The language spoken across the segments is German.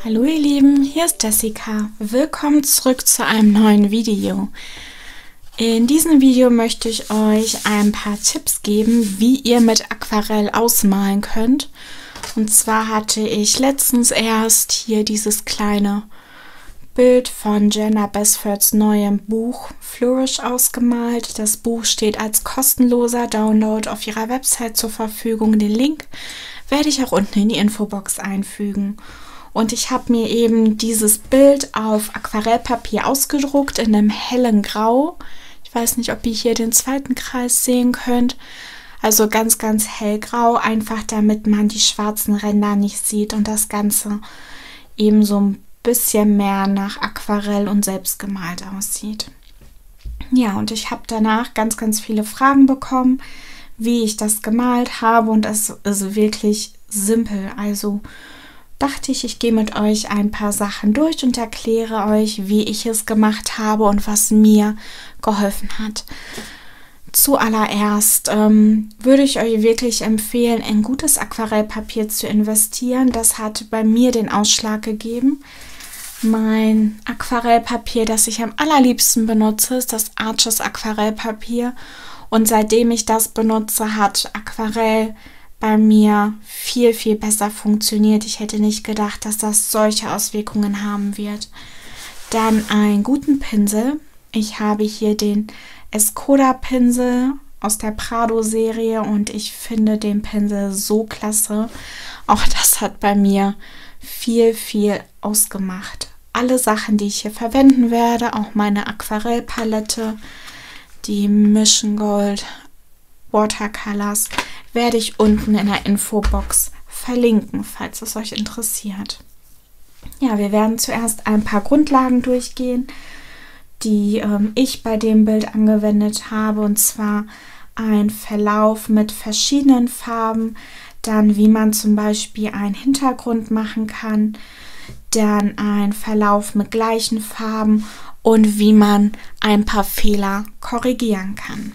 Hallo ihr Lieben, hier ist Jessica. Willkommen zurück zu einem neuen Video. In diesem Video möchte ich euch ein paar Tipps geben, wie ihr mit Aquarell ausmalen könnt. Und zwar hatte ich letztens erst hier dieses kleine Bild von Jenna Basfords neuem Buch Flourish ausgemalt. Das Buch steht als kostenloser Download auf ihrer Website zur Verfügung. Den Link werde ich auch unten in die Infobox einfügen. Und ich habe mir eben dieses Bild auf Aquarellpapier ausgedruckt in einem hellen Grau. Ich weiß nicht, ob ihr hier den zweiten Kreis sehen könnt. Also ganz, ganz hellgrau, einfach damit man die schwarzen Ränder nicht sieht und das Ganze eben so ein bisschen mehr nach Aquarell und selbstgemalt aussieht. Ja, und ich habe danach ganz, ganz viele Fragen bekommen, wie ich das gemalt habe, und es ist wirklich simpel. Also dachte ich, ich gehe mit euch ein paar Sachen durch und erkläre euch, wie ich es gemacht habe und was mir geholfen hat. Zuallererst würde ich euch wirklich empfehlen, in gutes Aquarellpapier zu investieren. Das hat bei mir den Ausschlag gegeben. Mein Aquarellpapier, das ich am allerliebsten benutze, ist das Arches Aquarellpapier. Und seitdem ich das benutze, hat Aquarell bei mir viel, viel besser funktioniert. Ich hätte nicht gedacht, dass das solche Auswirkungen haben wird. Dann einen guten Pinsel. Ich habe hier den Escoda Pinsel aus der Prado-Serie und ich finde den Pinsel so klasse. Auch das hat bei mir viel, viel ausgemacht. Alle Sachen, die ich hier verwenden werde, auch meine Aquarellpalette, die Mission Gold Watercolors, werde ich unten in der Infobox verlinken, falls es euch interessiert. Ja, wir werden zuerst ein paar Grundlagen durchgehen, die ich bei dem Bild angewendet habe, und zwar ein Verlauf mit verschiedenen Farben, dann wie man zum Beispiel einen Hintergrund machen kann, dann ein Verlauf mit gleichen Farben und wie man ein paar Fehler korrigieren kann.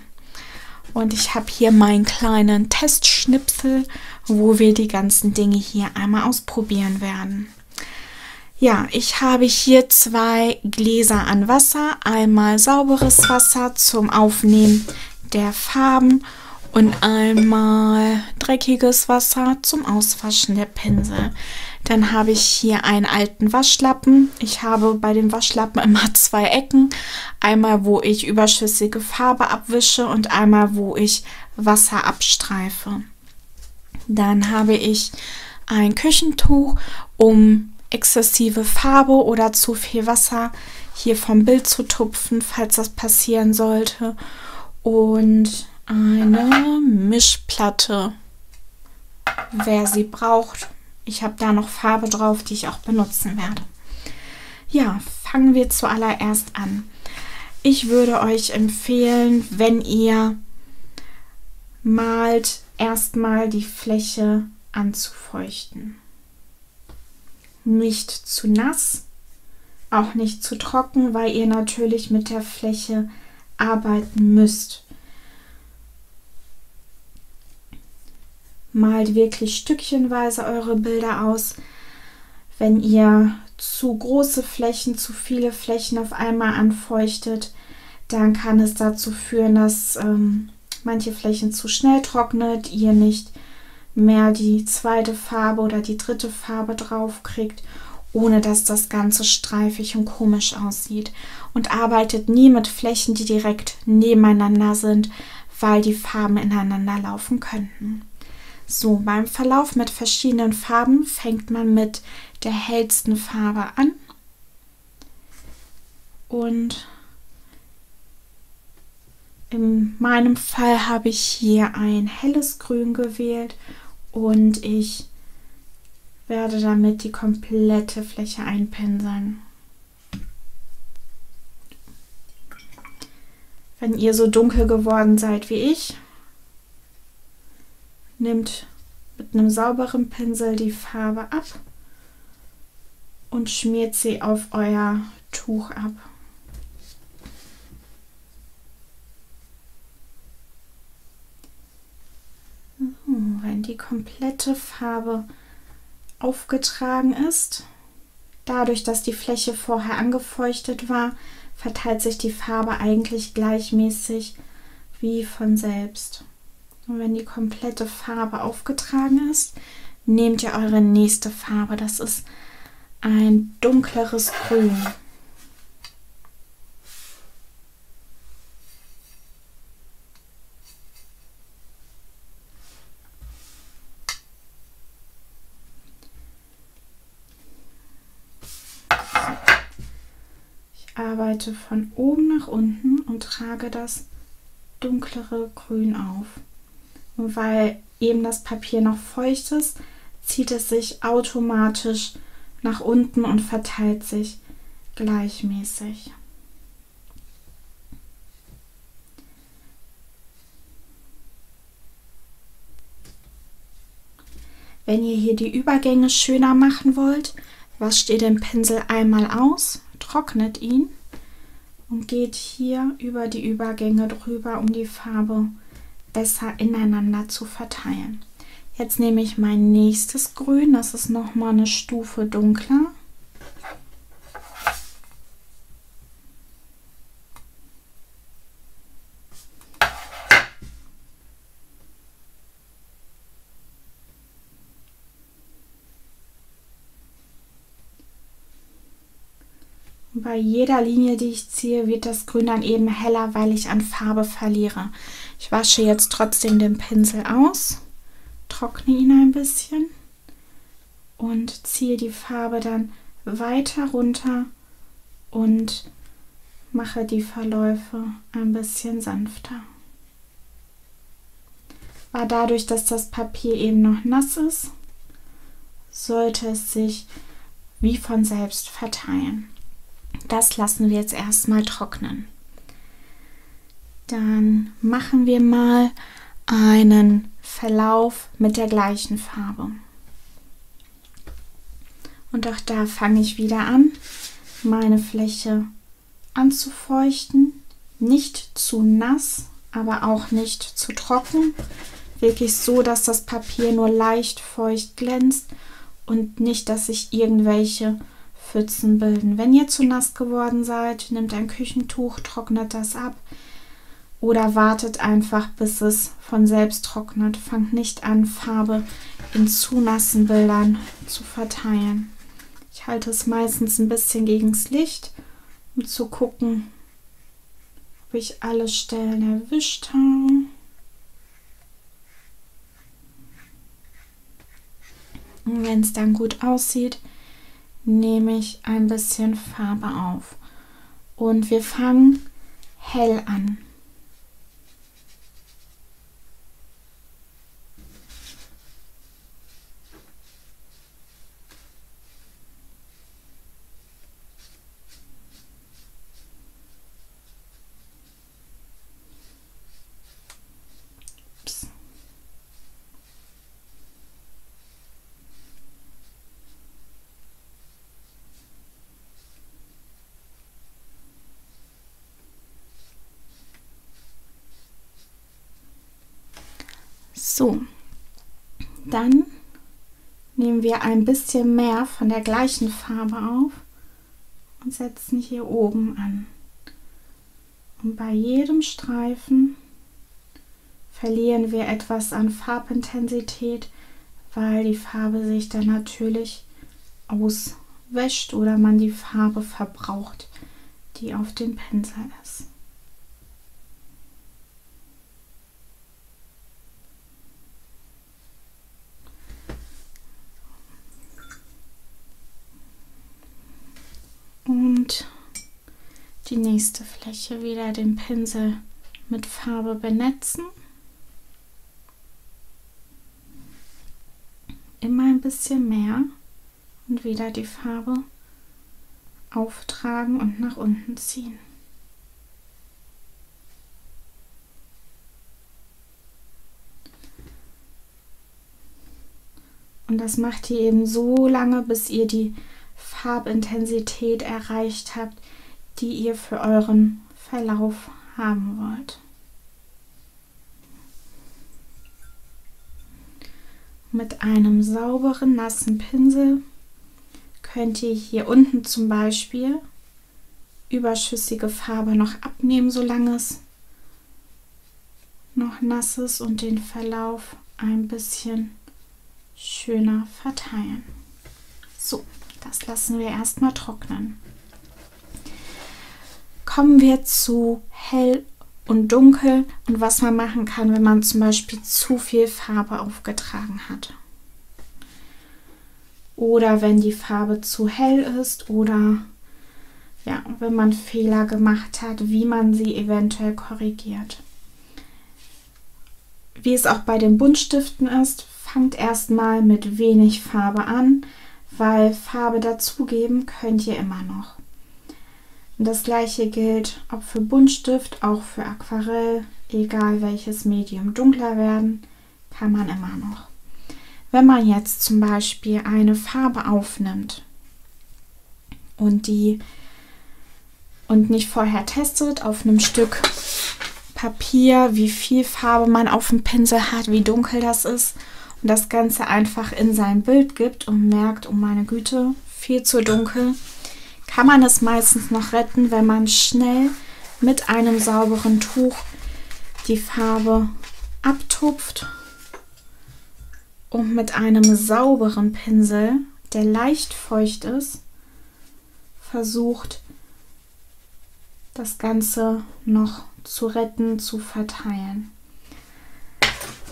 Und ich habe hier meinen kleinen Testschnipsel, wo wir die ganzen Dinge hier einmal ausprobieren werden. Ja, ich habe hier 2 Gläser an Wasser, einmal sauberes Wasser zum Aufnehmen der Farben und einmal dreckiges Wasser zum Auswaschen der Pinsel. Dann habe ich hier einen alten Waschlappen. Ich habe bei dem Waschlappen immer 2 Ecken. Einmal, wo ich überschüssige Farbe abwische und einmal, wo ich Wasser abstreife. Dann habe ich ein Küchentuch, um exzessive Farbe oder zu viel Wasser hier vom Bild zu tupfen, falls das passieren sollte. Und eine Mischplatte, wer sie braucht. Ich habe da noch Farbe drauf, die ich auch benutzen werde. Ja, fangen wir zuallererst an. Ich würde euch empfehlen, wenn ihr malt, erstmal die Fläche anzufeuchten. Nicht zu nass, auch nicht zu trocken, weil ihr natürlich mit der Fläche arbeiten müsst. Malt wirklich stückchenweise eure Bilder aus. Wenn ihr zu große Flächen, zu viele Flächen auf einmal anfeuchtet, dann kann es dazu führen, dass manche Flächen zu schnell trocknet, ihr nicht mehr die zweite Farbe oder die dritte Farbe drauf kriegt, ohne dass das Ganze streifig und komisch aussieht. Und arbeitet nie mit Flächen, die direkt nebeneinander sind, weil die Farben ineinander laufen könnten. So, beim Verlauf mit verschiedenen Farben fängt man mit der hellsten Farbe an. Und in meinem Fall habe ich hier ein helles Grün gewählt und ich werde damit die komplette Fläche einpinseln. Wenn ihr so dunkel geworden seid wie ich, nehmt mit einem sauberen Pinsel die Farbe ab und schmiert sie auf euer Tuch ab. Wenn die komplette Farbe aufgetragen ist, Dadurch, dass die Fläche vorher angefeuchtet war, verteilt sich die Farbe eigentlich gleichmäßig wie von selbst. Und wenn die komplette Farbe aufgetragen ist, nehmt ihr eure nächste Farbe. Das ist ein dunkleres Grün. Ich arbeite von oben nach unten und trage das dunklere Grün auf. Und weil eben das Papier noch feucht ist, zieht es sich automatisch nach unten und verteilt sich gleichmäßig. Wenn ihr hier die Übergänge schöner machen wollt, wascht ihr den Pinsel einmal aus, trocknet ihn und geht hier über die Übergänge drüber, um die Farbe besser ineinander zu verteilen. Jetzt nehme ich mein nächstes Grün, das ist noch mal eine Stufe dunkler. Bei jeder Linie, die ich ziehe, wird das Grün dann eben heller, weil ich an Farbe verliere. Ich wasche jetzt trotzdem den Pinsel aus, trockne ihn ein bisschen und ziehe die Farbe dann weiter runter und mache die Verläufe ein bisschen sanfter. Aber dadurch, dass das Papier eben noch nass ist, sollte es sich wie von selbst verteilen. Das lassen wir jetzt erstmal trocknen. Dann machen wir mal einen Verlauf mit der gleichen Farbe. Und auch da fange ich wieder an, meine Fläche anzufeuchten. Nicht zu nass, aber auch nicht zu trocken. Wirklich so, dass das Papier nur leicht feucht glänzt und nicht, dass sich irgendwelche Pfützen bilden. Wenn ihr zu nass geworden seid, nehmt ein Küchentuch, trocknet das ab oder wartet einfach, bis es von selbst trocknet. Fangt nicht an, Farbe in zu nassen Bildern zu verteilen. Ich halte es meistens ein bisschen gegen das Licht, um zu gucken, ob ich alle Stellen erwischt habe. Und wenn es dann gut aussieht, nehme ich ein bisschen Farbe auf. Und wir fangen hell an. So, dann nehmen wir ein bisschen mehr von der gleichen Farbe auf und setzen hier oben an. Und bei jedem Streifen verlieren wir etwas an Farbintensität, weil die Farbe sich dann natürlich auswäscht oder man die Farbe verbraucht, die auf dem Pinsel ist. Und die nächste Fläche wieder den Pinsel mit Farbe benetzen. Immer ein bisschen mehr und wieder die Farbe auftragen und nach unten ziehen. Und das macht ihr eben so lange, bis ihr die Farbintensität erreicht habt, die ihr für euren Verlauf haben wollt. Mit einem sauberen, nassen Pinsel könnt ihr hier unten zum Beispiel überschüssige Farbe noch abnehmen, solange es noch nass ist, und den Verlauf ein bisschen schöner verteilen. So, das lassen wir erstmal trocknen. Kommen wir zu hell und dunkel und was man machen kann, wenn man zum Beispiel zu viel Farbe aufgetragen hat. Oder wenn die Farbe zu hell ist oder ja, wenn man Fehler gemacht hat, wie man sie eventuell korrigiert. Wie es auch bei den Buntstiften ist, fangt erstmal mit wenig Farbe an, weil Farbe dazugeben könnt ihr immer noch. Und das gleiche gilt ob für Buntstift, auch für Aquarell, egal welches Medium dunkler werden, kann man immer noch. Wenn man jetzt zum Beispiel eine Farbe aufnimmt und nicht vorher testet auf einem Stück Papier, wie viel Farbe man auf dem Pinsel hat, wie dunkel das ist, und das Ganze einfach in sein Bild gibt und merkt, oh meine Güte, viel zu dunkel, kann man es meistens noch retten, wenn man schnell mit einem sauberen Tuch die Farbe abtupft und mit einem sauberen Pinsel, der leicht feucht ist, versucht, das Ganze noch zu retten, zu verteilen.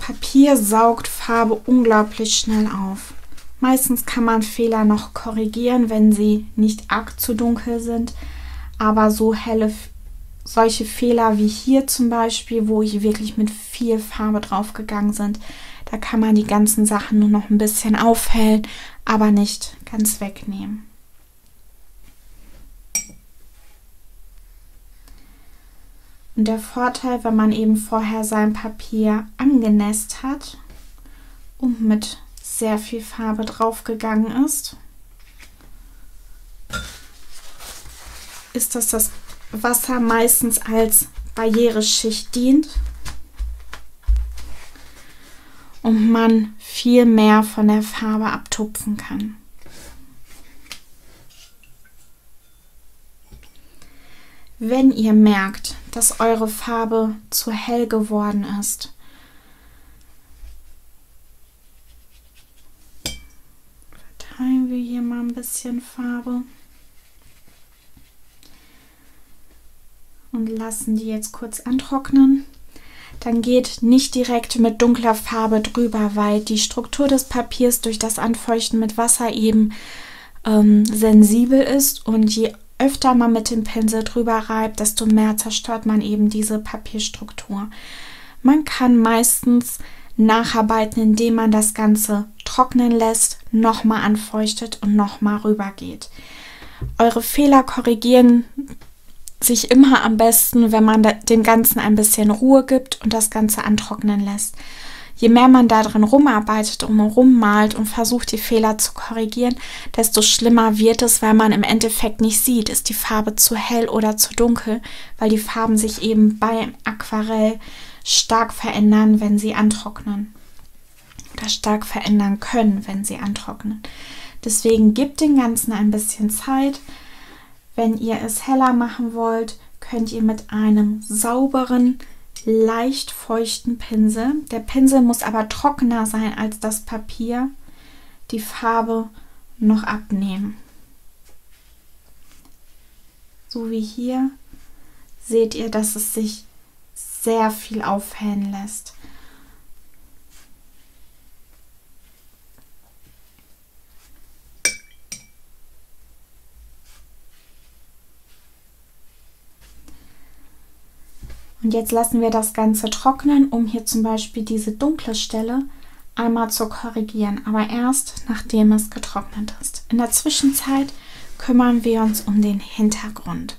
Papier saugt Farbe unglaublich schnell auf. Meistens kann man Fehler noch korrigieren, wenn sie nicht arg zu dunkel sind, aber solche Fehler wie hier zum Beispiel, wo ich wirklich mit viel Farbe drauf gegangen bin, da kann man die ganzen Sachen nur noch ein bisschen aufhellen, aber nicht ganz wegnehmen. Und der Vorteil, wenn man eben vorher sein Papier angenässt hat und mit sehr viel Farbe draufgegangen ist, ist, dass das Wasser meistens als Barriereschicht dient und man viel mehr von der Farbe abtupfen kann. Wenn ihr merkt, dass eure Farbe zu hell geworden ist, verteilen wir hier mal ein bisschen Farbe und lassen die jetzt kurz antrocknen. Dann geht nicht direkt mit dunkler Farbe drüber, weil die Struktur des Papiers durch das Anfeuchten mit Wasser eben sensibel ist, und je öfter man mit dem Pinsel drüber reibt, desto mehr zerstört man eben diese Papierstruktur. Man kann meistens nacharbeiten, indem man das Ganze trocknen lässt, nochmal anfeuchtet und nochmal rüber geht. Eure Fehler korrigieren sich immer am besten, wenn man dem Ganzen ein bisschen Ruhe gibt und das Ganze antrocknen lässt. Je mehr man da drin rumarbeitet und rummalt und versucht, die Fehler zu korrigieren, desto schlimmer wird es, weil man im Endeffekt nicht sieht, ist die Farbe zu hell oder zu dunkel, weil die Farben sich eben beim Aquarell stark verändern, wenn sie antrocknen. Oder stark verändern können, wenn sie antrocknen. Deswegen gebt dem Ganzen ein bisschen Zeit. Wenn ihr es heller machen wollt, könnt ihr mit einem sauberen, leicht feuchten Pinsel, der Pinsel muss aber trockener sein als das Papier, die Farbe noch abnehmen. So wie hier seht ihr, dass es sich sehr viel aufhellen lässt. Und jetzt lassen wir das Ganze trocknen, um hier zum Beispiel diese dunkle Stelle einmal zu korrigieren, aber erst nachdem es getrocknet ist. In der Zwischenzeit kümmern wir uns um den Hintergrund.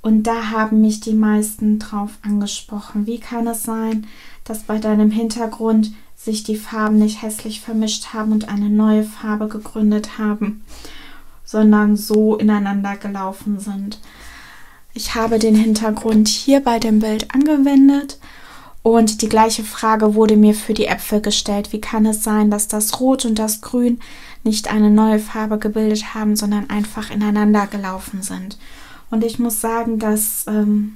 Und da haben mich die meisten drauf angesprochen. Wie kann es sein, dass bei deinem Hintergrund sich die Farben nicht hässlich vermischt haben und eine neue Farbe gegründet haben, sondern so ineinander gelaufen sind? Ich habe den Hintergrund hier bei dem Bild angewendet Und die gleiche Frage wurde mir für die Äpfel gestellt. Wie kann es sein, dass das Rot und das Grün nicht eine neue Farbe gebildet haben, sondern einfach ineinander gelaufen sind? Und ich muss sagen, dass eine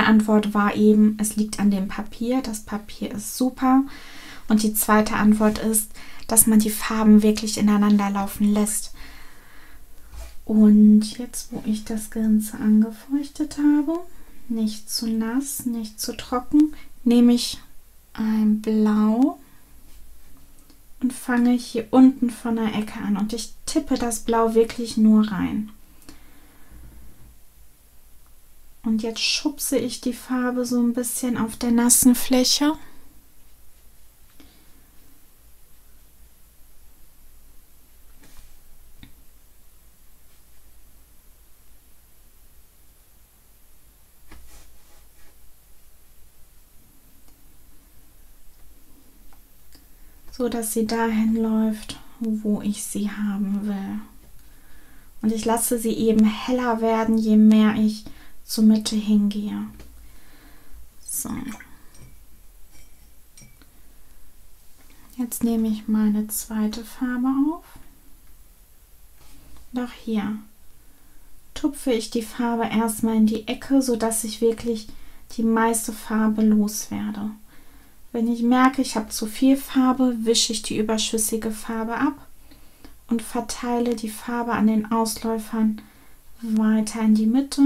Antwort war eben, es liegt an dem Papier. Das Papier ist super. Und die zweite Antwort ist, dass man die Farben wirklich ineinander laufen lässt. Und jetzt, wo ich das Ganze angefeuchtet habe, nicht zu nass, nicht zu trocken, nehme ich ein Blau und fange hier unten von der Ecke an. Und ich tippe das Blau wirklich nur rein. Und jetzt schubse ich die Farbe so ein bisschen auf der nassen Fläche. So dass sie dahin läuft, wo ich sie haben will. Und ich lasse sie eben heller werden, je mehr ich zur Mitte hingehe. So. Jetzt nehme ich meine zweite Farbe auf. Und auch hier tupfe ich die Farbe erstmal in die Ecke, sodass ich wirklich die meiste Farbe loswerde. Wenn ich merke, ich habe zu viel Farbe, wische ich die überschüssige Farbe ab und verteile die Farbe an den Ausläufern weiter in die Mitte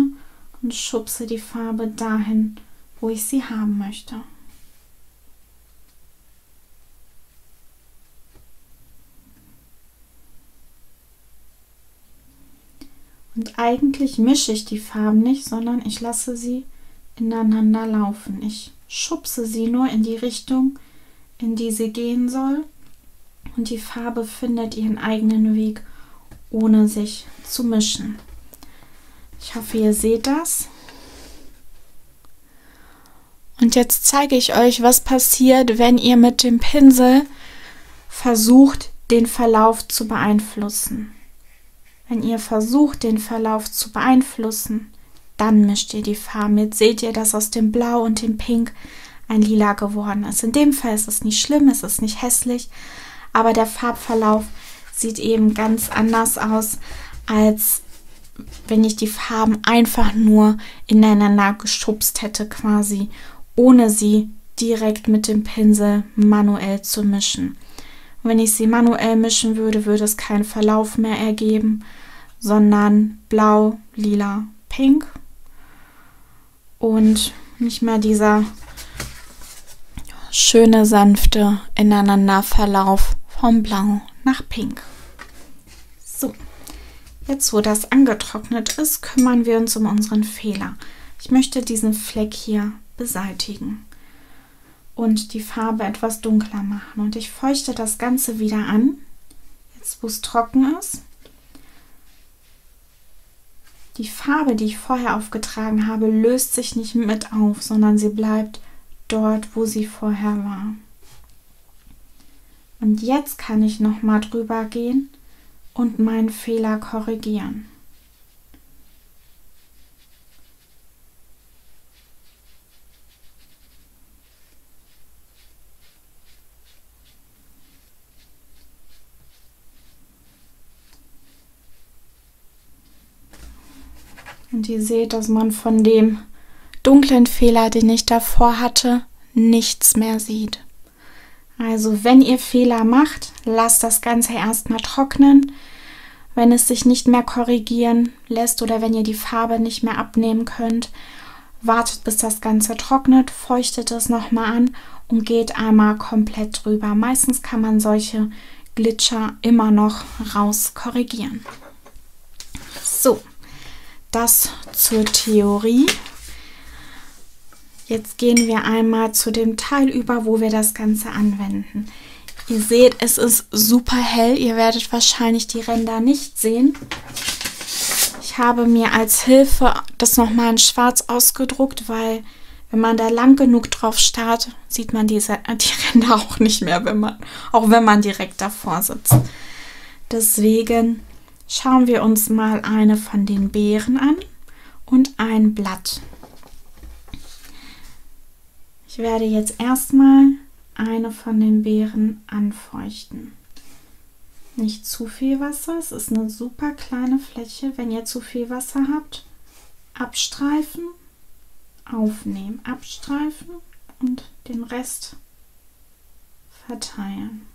und schubse die Farbe dahin, wo ich sie haben möchte. Und eigentlich mische ich die Farben nicht, sondern ich lasse sie ineinander laufen. Ich schubse sie nur in die Richtung, in die sie gehen soll, und die Farbe findet ihren eigenen Weg, ohne sich zu mischen. Ich hoffe, ihr seht das. Und jetzt zeige ich euch, was passiert, wenn ihr mit dem Pinsel versucht, den Verlauf zu beeinflussen. Wenn ihr versucht, den Verlauf zu beeinflussen, dann mischt ihr die Farben. Jetzt seht ihr, dass aus dem Blau und dem Pink ein Lila geworden ist. In dem Fall ist es nicht schlimm, es ist nicht hässlich, aber der Farbverlauf sieht eben ganz anders aus, als wenn ich die Farben einfach nur ineinander geschubst hätte quasi, ohne sie direkt mit dem Pinsel manuell zu mischen. Und wenn ich sie manuell mischen würde, würde es keinen Verlauf mehr ergeben, sondern Blau, Lila, Pink. Und nicht mehr dieser schöne, sanfte Ineinanderverlauf vom Blau nach Pink. So, jetzt wo das angetrocknet ist, kümmern wir uns um unseren Fehler. Ich möchte diesen Fleck hier beseitigen und die Farbe etwas dunkler machen. Und ich feuchte das Ganze wieder an, jetzt wo es trocken ist. Die Farbe, die ich vorher aufgetragen habe, löst sich nicht mit auf, sondern sie bleibt dort, wo sie vorher war. Und jetzt kann ich noch mal drüber gehen und meinen Fehler korrigieren. Und ihr seht, dass man von dem dunklen Fehler, den ich davor hatte, nichts mehr sieht. Also wenn ihr Fehler macht, lasst das Ganze erstmal trocknen. Wenn es sich nicht mehr korrigieren lässt oder wenn ihr die Farbe nicht mehr abnehmen könnt, wartet bis das Ganze trocknet, feuchtet es nochmal an und geht einmal komplett drüber. Meistens kann man solche Glitscher immer noch raus korrigieren. So. Das zur Theorie. Jetzt gehen wir einmal zu dem Teil über, wo wir das Ganze anwenden. Ihr seht, es ist super hell. Ihr werdet wahrscheinlich die Ränder nicht sehen. Ich habe mir als Hilfe das nochmal in Schwarz ausgedruckt, weil wenn man da lang genug drauf starrt, sieht man die Ränder auch nicht mehr, auch wenn man direkt davor sitzt. Deswegen schauen wir uns mal eine von den Beeren an und ein Blatt. Ich werde jetzt erstmal eine von den Beeren anfeuchten. Nicht zu viel Wasser, es ist eine super kleine Fläche. Wenn ihr zu viel Wasser habt, abstreifen, aufnehmen, abstreifen und den Rest verteilen.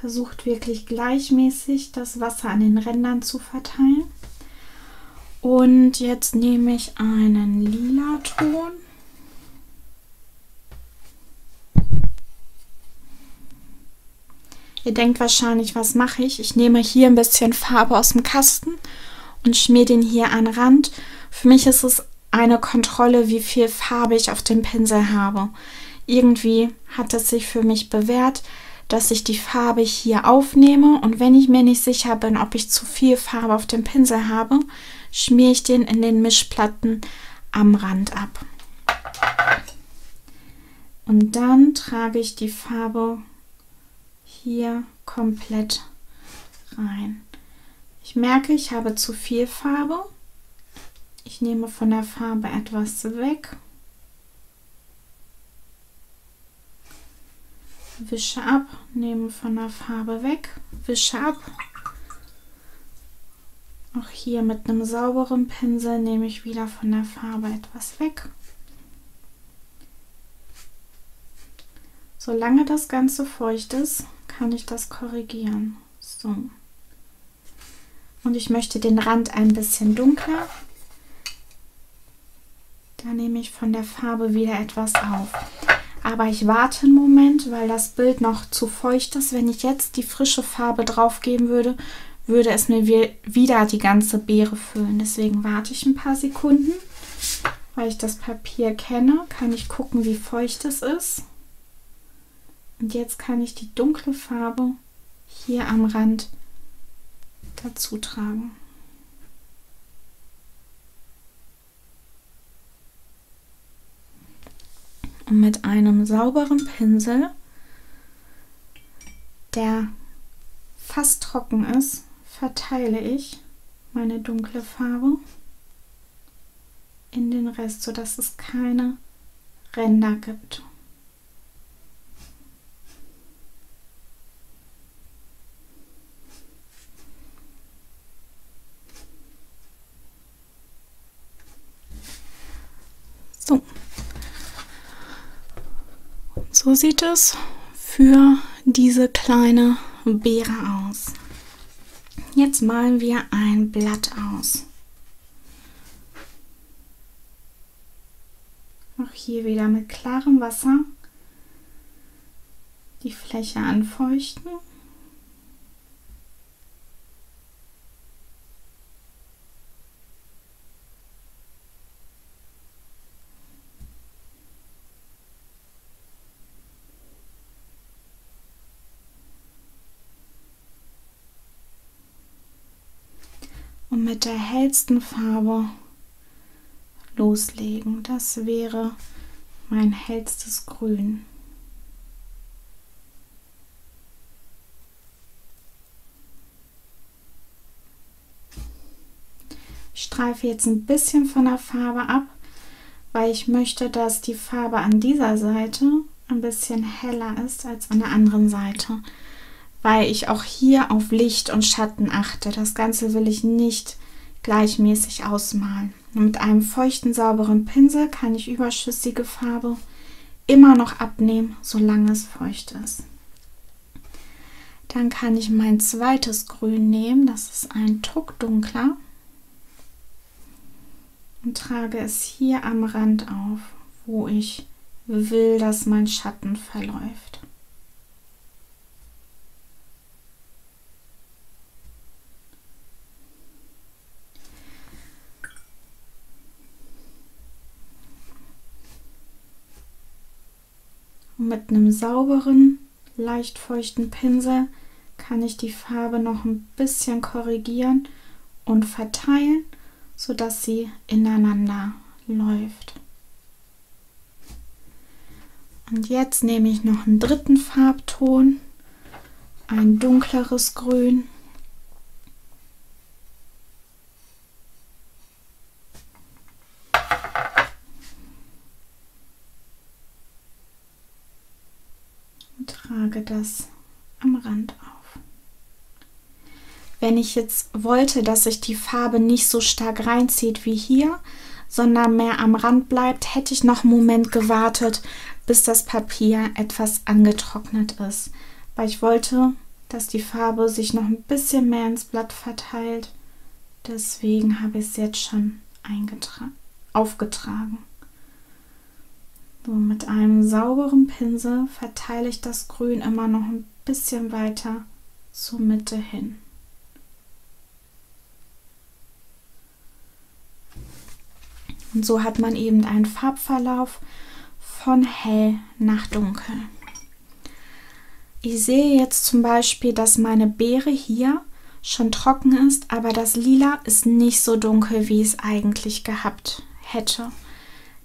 Versucht wirklich gleichmäßig das Wasser an den Rändern zu verteilen. Und jetzt nehme ich einen lila Ton. Ihr denkt wahrscheinlich, was mache ich? Ich nehme hier ein bisschen Farbe aus dem Kasten und schmier den hier an den Rand. Für mich ist es eine Kontrolle, wie viel Farbe ich auf dem Pinsel habe. Irgendwie hat es sich für mich bewährt, dass ich die Farbe hier aufnehme und wenn ich mir nicht sicher bin, ob ich zu viel Farbe auf dem Pinsel habe, schmiere ich den in den Mischplatten am Rand ab. Und dann trage ich die Farbe hier komplett rein. Ich merke, ich habe zu viel Farbe. Ich nehme von der Farbe etwas weg. Wische ab, nehme von der Farbe weg, wische ab. Auch hier mit einem sauberen Pinsel nehme ich wieder von der Farbe etwas weg. Solange das Ganze feucht ist, kann ich das korrigieren. So. Und ich möchte den Rand ein bisschen dunkler. Da nehme ich von der Farbe wieder etwas auf. Aber ich warte einen Moment, weil das Bild noch zu feucht ist. Wenn ich jetzt die frische Farbe drauf geben würde, würde es mir wieder die ganze Beere füllen. Deswegen warte ich ein paar Sekunden. Weil ich das Papier kenne, kann ich gucken, wie feucht es ist. Und jetzt kann ich die dunkle Farbe hier am Rand dazu tragen. Und mit einem sauberen Pinsel, der fast trocken ist, verteile ich meine dunkle Farbe in den Rest, sodass es keine Ränder gibt. So. So sieht es für diese kleine Beere aus. Jetzt malen wir ein Blatt aus. Auch hier wieder mit klarem Wasser die Fläche anfeuchten. Und mit der hellsten Farbe loslegen. Das wäre mein hellstes Grün. Ich streife jetzt ein bisschen von der Farbe ab, weil ich möchte, dass die Farbe an dieser Seite ein bisschen heller ist als an der anderen Seite. Weil ich auch hier auf Licht und Schatten achte. Das Ganze will ich nicht gleichmäßig ausmalen. Und mit einem feuchten, sauberen Pinsel kann ich überschüssige Farbe immer noch abnehmen, solange es feucht ist. Dann kann ich mein zweites Grün nehmen, das ist ein Tuck dunkler, und trage es hier am Rand auf, wo ich will, dass mein Schatten verläuft. Und mit einem sauberen, leicht feuchten Pinsel kann ich die Farbe noch ein bisschen korrigieren und verteilen, sodass sie ineinander läuft. Und jetzt nehme ich noch einen dritten Farbton, ein dunkleres Grün. trage das am Rand auf. Wenn ich jetzt wollte, dass sich die Farbe nicht so stark reinzieht wie hier, sondern mehr am Rand bleibt, hätte ich noch einen Moment gewartet, bis das Papier etwas angetrocknet ist. Weil ich wollte, dass die Farbe sich noch ein bisschen mehr ins Blatt verteilt. Deswegen habe ich es jetzt schon aufgetragen. So, mit einem sauberen Pinsel verteile ich das Grün immer noch ein bisschen weiter zur Mitte hin. Und so hat man eben einen Farbverlauf von hell nach dunkel. Ich sehe jetzt zum Beispiel, dass meine Beere hier schon trocken ist, aber das Lila ist nicht so dunkel, wie es eigentlich gehabt hätte.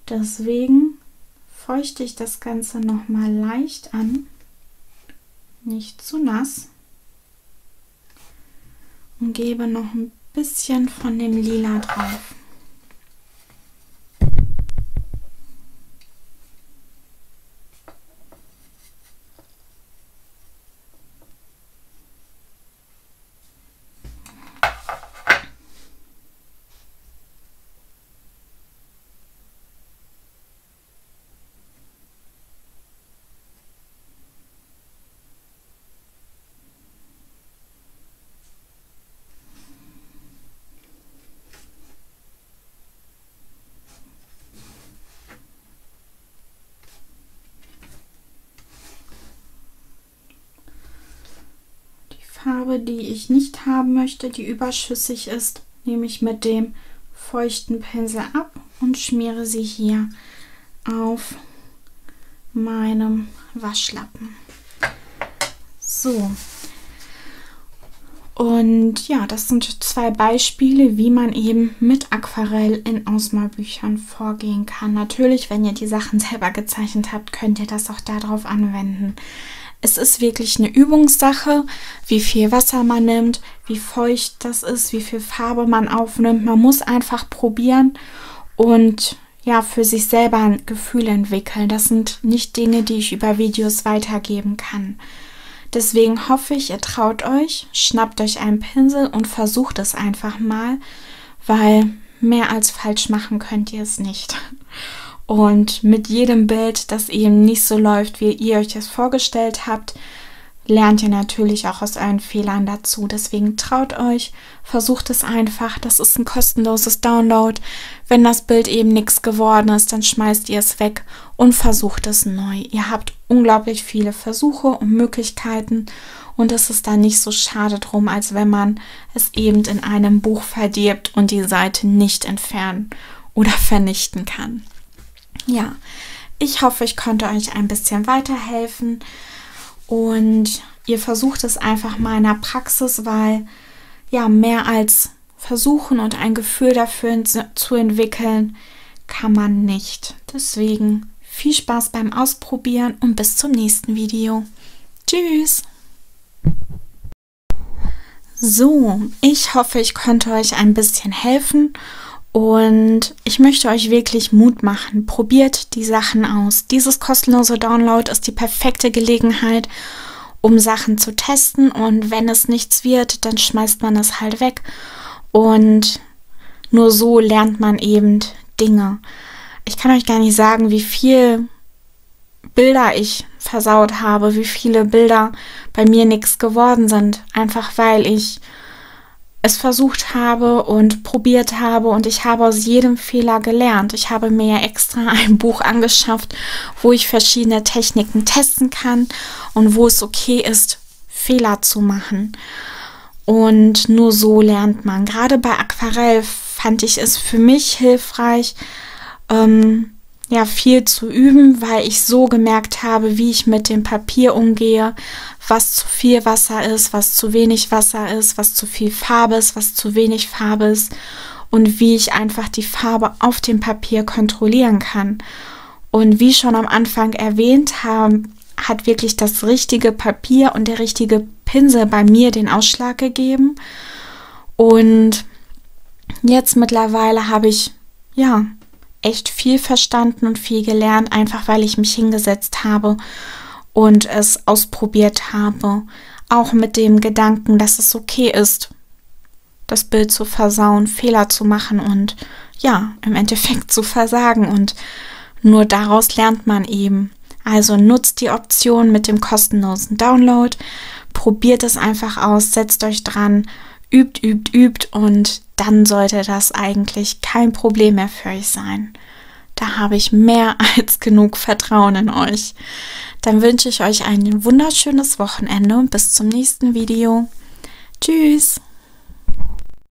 Deswegen feuchte ich das Ganze noch mal leicht an, nicht zu nass, und gebe noch ein bisschen von dem Lila drauf. Farbe, die ich nicht haben möchte, die überschüssig ist, nehme ich mit dem feuchten Pinsel ab und schmiere sie hier auf meinem Waschlappen. So. Und ja, das sind zwei Beispiele, wie man eben mit Aquarell in Ausmalbüchern vorgehen kann. Natürlich, wenn ihr die Sachen selber gezeichnet habt, könnt ihr das auch darauf anwenden. Es ist wirklich eine Übungssache, wie viel Wasser man nimmt, wie feucht das ist, wie viel Farbe man aufnimmt. Man muss einfach probieren und ja, für sich selber ein Gefühl entwickeln. Das sind nicht Dinge, die ich über Videos weitergeben kann. Deswegen hoffe ich, ihr traut euch, schnappt euch einen Pinsel und versucht es einfach mal, weil mehr als falsch machen könnt ihr es nicht. Und mit jedem Bild, das eben nicht so läuft, wie ihr euch das vorgestellt habt, lernt ihr natürlich auch aus euren Fehlern dazu. Deswegen traut euch, versucht es einfach. Das ist ein kostenloses Download. Wenn das Bild eben nichts geworden ist, dann schmeißt ihr es weg und versucht es neu. Ihr habt unglaublich viele Versuche und Möglichkeiten und es ist dann nicht so schade drum, als wenn man es eben in einem Buch verdirbt und die Seite nicht entfernen oder vernichten kann. Ja, ich hoffe, ich konnte euch ein bisschen weiterhelfen und ihr versucht es einfach mal in der Praxis, weil ja, mehr als versuchen und ein Gefühl dafür zu entwickeln, kann man nicht. Deswegen viel Spaß beim Ausprobieren und bis zum nächsten Video. Tschüss! So, ich hoffe, ich konnte euch ein bisschen helfen. Und ich möchte euch wirklich Mut machen. Probiert die Sachen aus. Dieses kostenlose Download ist die perfekte Gelegenheit, um Sachen zu testen. Und wenn es nichts wird, dann schmeißt man es halt weg. Und nur so lernt man eben Dinge. Ich kann euch gar nicht sagen, wie viele Bilder ich versaut habe, wie viele Bilder bei mir nichts geworden sind. Einfach weil ich es versucht habe und probiert habe und ich habe aus jedem Fehler gelernt. Ich habe mir extra ein Buch angeschafft, wo ich verschiedene Techniken testen kann und wo es okay ist, Fehler zu machen. Und nur so lernt man. Gerade bei Aquarell fand ich es für mich hilfreich, ja, viel zu üben, weil ich so gemerkt habe, wie ich mit dem Papier umgehe, was zu viel Wasser ist, was zu wenig Wasser ist, was zu viel Farbe ist, was zu wenig Farbe ist und wie ich einfach die Farbe auf dem Papier kontrollieren kann. Und wie schon am Anfang erwähnt haben, hat wirklich das richtige Papier und der richtige Pinsel bei mir den Ausschlag gegeben. Und jetzt mittlerweile habe ich, ja, echt viel verstanden und viel gelernt, einfach weil ich mich hingesetzt habe und es ausprobiert habe. Auch mit dem Gedanken, dass es okay ist, das Bild zu versauen, Fehler zu machen und ja, im Endeffekt zu versagen. Und nur daraus lernt man eben. Also nutzt die Option mit dem kostenlosen Download, probiert es einfach aus, setzt euch dran, übt und dann sollte das eigentlich kein Problem mehr für euch sein. Da habe ich mehr als genug Vertrauen in euch. Dann wünsche ich euch ein wunderschönes Wochenende und bis zum nächsten Video. Tschüss!